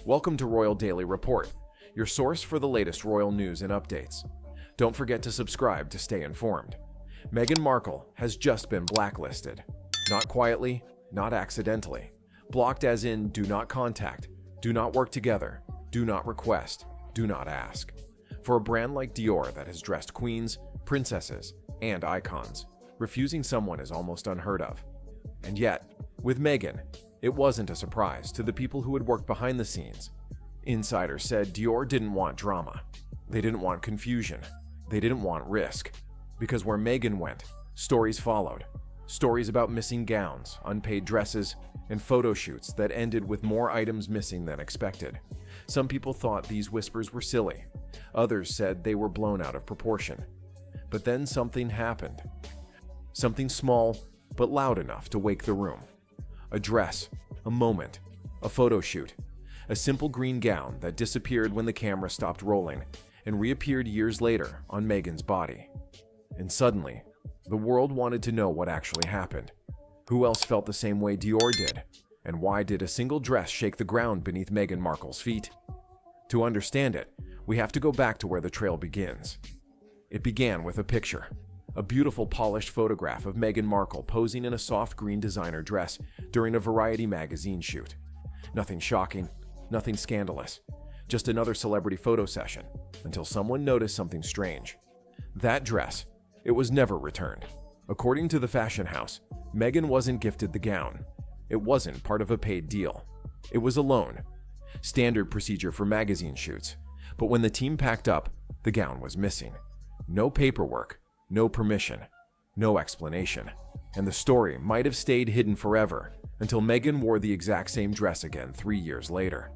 Welcome to Royal Daily Report, your source for the latest royal news and updates. Don't forget to subscribe to stay informed. Meghan Markle has just been blacklisted. Not quietly, not accidentally. Blocked as in do not contact, do not work together, do not request, do not ask. For a brand like Dior that has dressed queens, princesses, and icons, refusing someone is almost unheard of. And yet, with Meghan, it wasn't a surprise to the people who had worked behind the scenes. Insiders said Dior didn't want drama. They didn't want confusion. They didn't want risk. Because where Meghan went, stories followed. Stories about missing gowns, unpaid dresses, and photo shoots that ended with more items missing than expected. Some people thought these whispers were silly. Others said they were blown out of proportion. But then something happened. Something small, but loud enough to wake the room. A dress, a moment, a photo shoot, a simple green gown that disappeared when the camera stopped rolling and reappeared years later on Meghan's body. And suddenly, the world wanted to know what actually happened. Who else felt the same way Dior did? And why did a single dress shake the ground beneath Meghan Markle's feet? To understand it, we have to go back to where the trail begins. It began with a picture. A beautiful polished photograph of Meghan Markle posing in a soft green designer dress during a Variety magazine shoot. Nothing shocking, nothing scandalous, just another celebrity photo session, until someone noticed something strange. That dress, it was never returned. According to the fashion house, Meghan wasn't gifted the gown. It wasn't part of a paid deal. It was a loan. Standard procedure for magazine shoots. But when the team packed up, the gown was missing. No paperwork. No permission, no explanation, and the story might have stayed hidden forever until Meghan wore the exact same dress again 3 years later.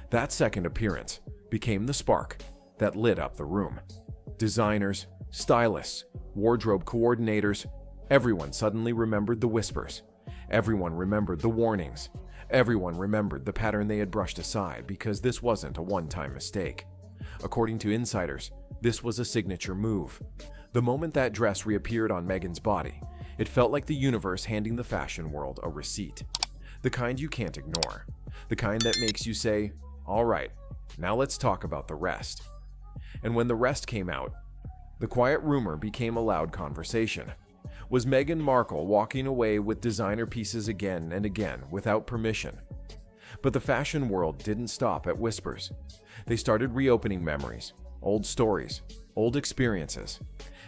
That second appearance became the spark that lit up the room. Designers, stylists, wardrobe coordinators, everyone suddenly remembered the whispers. Everyone remembered the warnings. Everyone remembered the pattern they had brushed aside because this wasn't a one-time mistake. According to insiders, this was a signature move. The moment that dress reappeared on Meghan's body, it felt like the universe handing the fashion world a receipt. The kind you can't ignore. The kind that makes you say, all right, now let's talk about the rest. And when the rest came out, the quiet rumor became a loud conversation. Was Meghan Markle walking away with designer pieces again and again without permission? But the fashion world didn't stop at whispers. They started reopening memories, old stories, old experiences.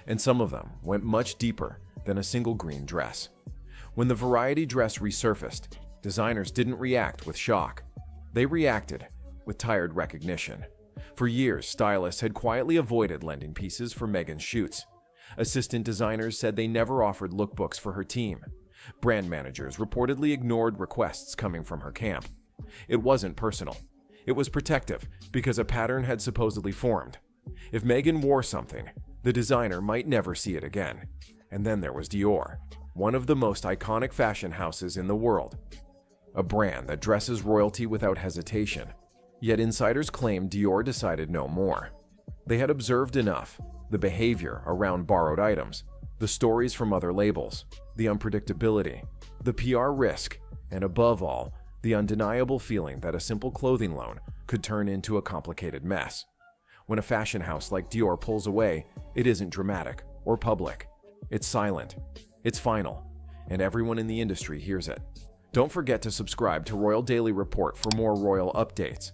And some of them went much deeper than a single green dress. When the Variety dress resurfaced, designers didn't react with shock. They reacted with tired recognition. For years, stylists had quietly avoided lending pieces for Meghan's shoots. Assistant designers said they never offered lookbooks for her team. Brand managers reportedly ignored requests coming from her camp. It wasn't personal. It was protective because a pattern had supposedly formed. If Meghan wore something, the designer might never see it again. And then there was Dior, one of the most iconic fashion houses in the world. A brand that dresses royalty without hesitation. Yet insiders claim Dior decided no more. They had observed enough, the behavior around borrowed items, the stories from other labels, the unpredictability, the PR risk, and above all, the undeniable feeling that a simple clothing loan could turn into a complicated mess. When a fashion house like Dior pulls away, it isn't dramatic or public. It's silent, it's final, and everyone in the industry hears it. Don't forget to subscribe to Royal Daily Report for more royal updates.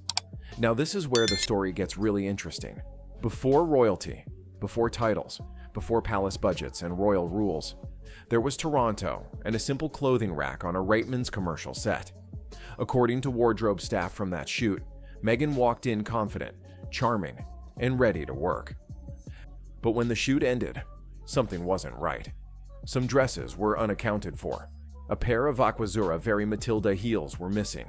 Now this is where the story gets really interesting. Before royalty, before titles, before palace budgets and royal rules, there was Toronto and a simple clothing rack on a Reitman's commercial set. According to wardrobe staff from that shoot, Meghan walked in confident, charming, and ready to work. But when the shoot ended, something wasn't right. Some dresses were unaccounted for. A pair of Aquazzura Very Matilda heels were missing.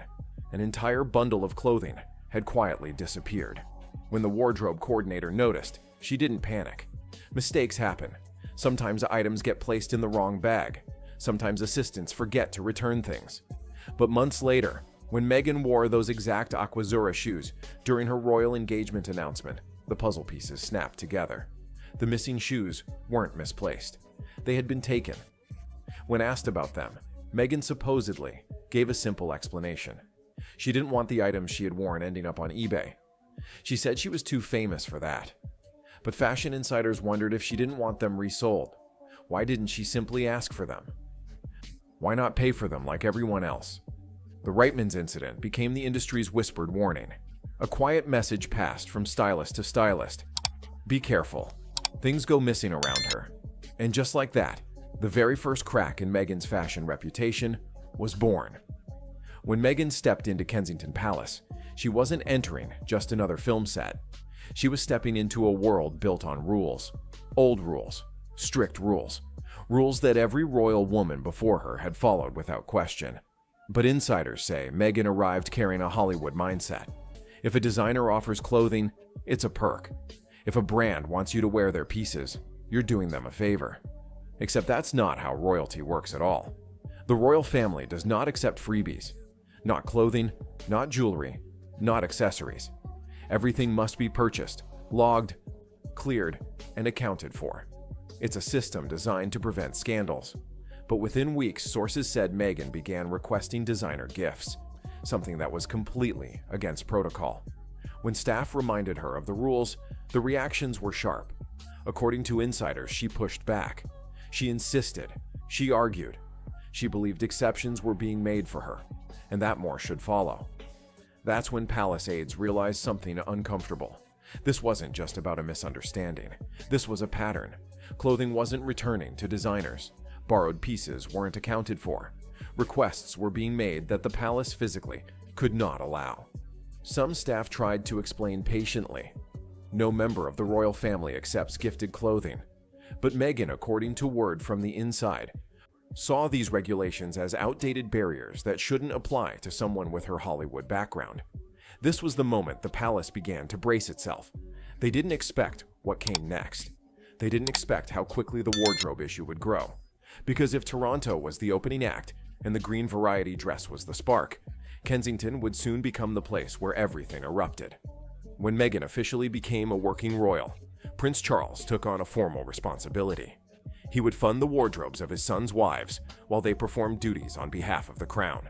An entire bundle of clothing had quietly disappeared. When the wardrobe coordinator noticed, she didn't panic. Mistakes happen. Sometimes items get placed in the wrong bag. Sometimes assistants forget to return things. But months later, when Meghan wore those exact Aquazzura shoes during her royal engagement announcement, the puzzle pieces snapped together. The missing shoes weren't misplaced. They had been taken. When asked about them, Meghan supposedly gave a simple explanation. She didn't want the items she had worn ending up on eBay. She said she was too famous for that. But fashion insiders wondered if she didn't want them resold. Why didn't she simply ask for them? Why not pay for them like everyone else? The Reitman's incident became the industry's whispered warning. A quiet message passed from stylist to stylist. Be careful. Things go missing around her. And just like that, the very first crack in Meghan's fashion reputation was born. When Meghan stepped into Kensington Palace, she wasn't entering just another film set. She was stepping into a world built on rules. Old rules. Strict rules. Rules that every royal woman before her had followed without question. But insiders say Meghan arrived carrying a Hollywood mindset. If a designer offers clothing, it's a perk. If a brand wants you to wear their pieces, you're doing them a favor. Except that's not how royalty works at all. The royal family does not accept freebies. Not clothing, not jewelry, not accessories. Everything must be purchased, logged, cleared, and accounted for. It's a system designed to prevent scandals. But within weeks, sources said Meghan began requesting designer gifts, something that was completely against protocol. When staff reminded her of the rules, the reactions were sharp. According to insiders, she pushed back. She insisted. She argued. She believed exceptions were being made for her, and that more should follow. That's when palace aides realized something uncomfortable. This wasn't just about a misunderstanding. This was a pattern. Clothing wasn't returning to designers. Borrowed pieces weren't accounted for. Requests were being made that the palace physically could not allow. Some staff tried to explain patiently. No member of the royal family accepts gifted clothing. But Meghan, according to word from the inside, saw these regulations as outdated barriers that shouldn't apply to someone with her Hollywood background. This was the moment the palace began to brace itself. They didn't expect what came next. They didn't expect how quickly the wardrobe issue would grow. Because if Toronto was the opening act and the green variety dress was the spark, Kensington would soon become the place where everything erupted. When Meghan officially became a working royal, Prince Charles took on a formal responsibility. He would fund the wardrobes of his sons' wives while they performed duties on behalf of the crown.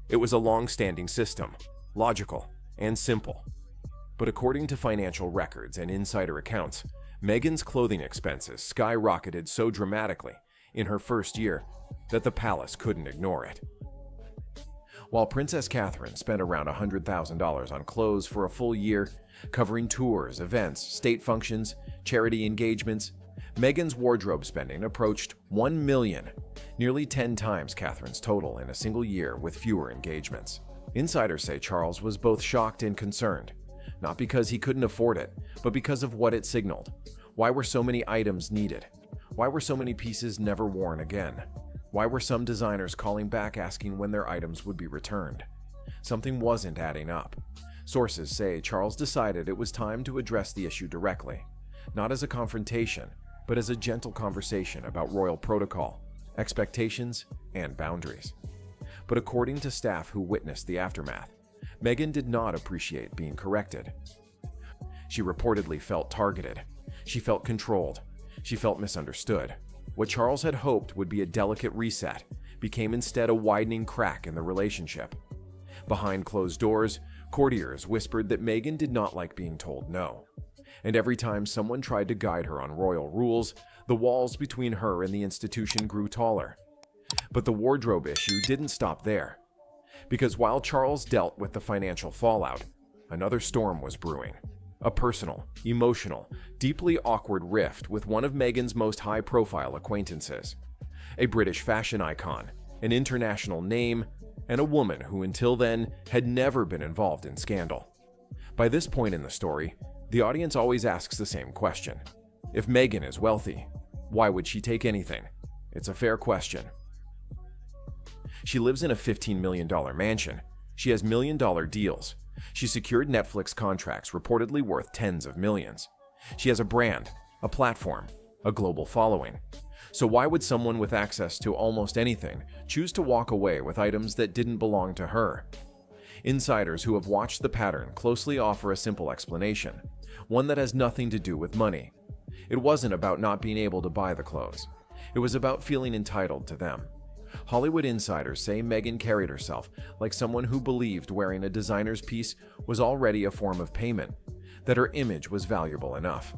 It was a long-standing system, logical and simple. But according to financial records and insider accounts, Meghan's clothing expenses skyrocketed so dramatically in her first year that the palace couldn't ignore it. While Princess Catherine spent around $100,000 on clothes for a full year, covering tours, events, state functions, charity engagements, Meghan's wardrobe spending approached $1 million, nearly 10 times Catherine's total in a single year with fewer engagements. Insiders say Charles was both shocked and concerned, not because he couldn't afford it, but because of what it signaled. Why were so many items needed? Why were so many pieces never worn again? Why were some designers calling back asking when their items would be returned? Something wasn't adding up. Sources say Charles decided it was time to address the issue directly, not as a confrontation, but as a gentle conversation about royal protocol, expectations, and boundaries. But according to staff who witnessed the aftermath, Meghan did not appreciate being corrected. She reportedly felt targeted. She felt controlled. She felt misunderstood. What Charles had hoped would be a delicate reset became instead a widening crack in the relationship. Behind closed doors, courtiers whispered that Meghan did not like being told no. And every time someone tried to guide her on royal rules, the walls between her and the institution grew taller. But the wardrobe issue didn't stop there. Because while Charles dealt with the financial fallout, another storm was brewing. A personal, emotional, deeply awkward rift with one of Meghan's most high-profile acquaintances. A British fashion icon, an international name, and a woman who until then had never been involved in scandal. By this point in the story, the audience always asks the same question. If Meghan is wealthy, why would she take anything? It's a fair question. She lives in a $15 million mansion. She has million-dollar deals. She secured Netflix contracts reportedly worth tens of millions. She has a brand, a platform, a global following. So why would someone with access to almost anything choose to walk away with items that didn't belong to her? Insiders who have watched the pattern closely offer a simple explanation, one that has nothing to do with money. It wasn't about not being able to buy the clothes. It was about feeling entitled to them. Hollywood insiders say Meghan carried herself like someone who believed wearing a designer's piece was already a form of payment, that her image was valuable enough.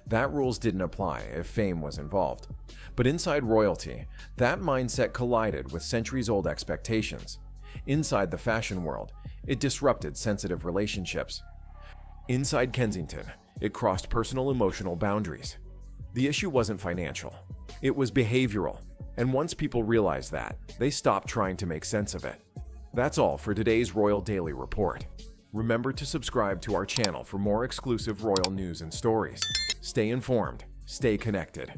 That rules didn't apply if fame was involved. But inside royalty, that mindset collided with centuries-old expectations. Inside the fashion world, it disrupted sensitive relationships. Inside Kensington, it crossed personal emotional boundaries. The issue wasn't financial. It was behavioral. And once people realized that, they stopped trying to make sense of it. That's all for today's Royal Daily Report. Remember to subscribe to our channel for more exclusive royal news and stories. Stay informed, stay connected.